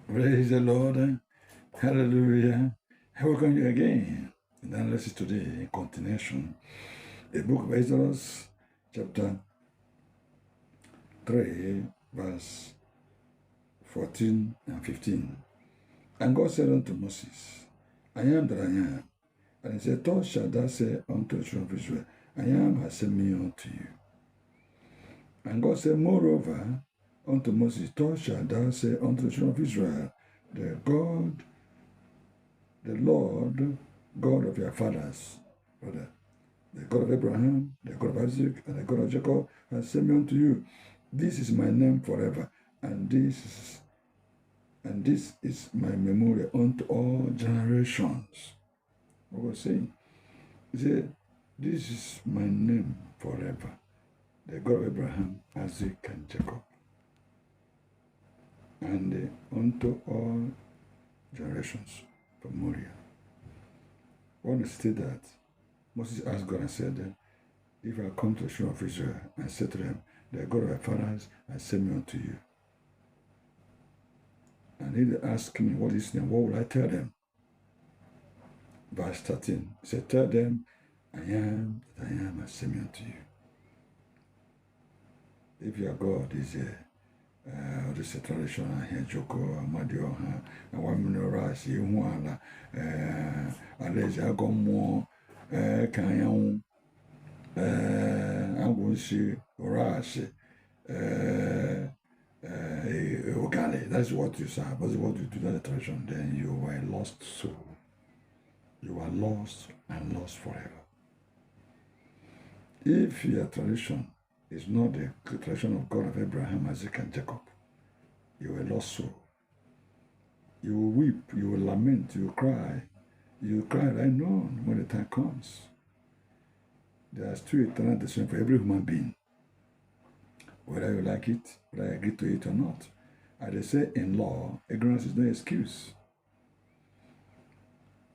Praise the Lord. Hallelujah. I welcome you again. In analysis today, in continuation, the book of Exodus, chapter 3, verse 14 and 15. And God said unto Moses, I am that I am. And he said, thus shalt thou say unto the children of Israel, I am has sent me unto you. And God said, moreover, unto Moses, thus shalt thou say unto the children of Israel, the Lord, God of your fathers, brother, the God of Abraham, the God of Isaac, and the God of Jacob, has sent me unto you. This is my name forever, and this is my memorial unto all generations. What was saying? He said, this is my name forever, the God of Abraham, Isaac, and Jacob, and unto all generations, memorial. I want to state that Moses asked God and said, if I come to the children of Israel and say to them, the God of your fathers has sent me unto you. And he asked me, what is his name? What will I tell them? Verse 13. He said, tell them, I am that I am has sent me unto you. If your God is this is a tradition here, Joko, Amadio, and 1 million rice, you want, Alez, I go more, can I'm going to see Rash, Ogale. That's what you say. But what you do that tradition, then you were a lost soul. You are lost and lost forever. If your tradition is not the tradition of God of Abraham, Isaac, and Jacob, you are a lost soul. You will weep, you will lament, you will cry. You will cry right now when the time comes. There are still eternal decisions for every human being. Whether you like it, whether you agree to it or not. As they say in law, ignorance is no excuse.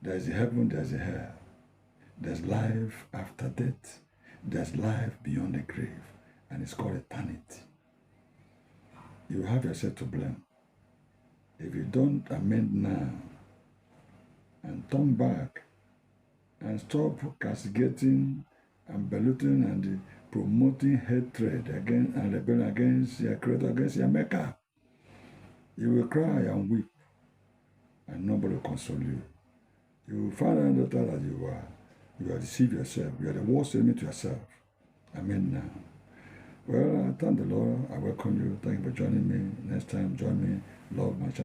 There is a heaven, there is a hell. There's life after death. There's life beyond the grave. And it's called eternity. You have yourself to blame. If you don't amend now and turn back and stop castigating and belittling and promoting hatred against and rebellion against your creator, against your maker, you will cry and weep, and nobody will console you. You will find out that you are deceived yourself. You are the worst enemy to yourself. Amen now. Well, I thank the Lord. I welcome you. Thank you for joining me. Next time, join me. Love my channel.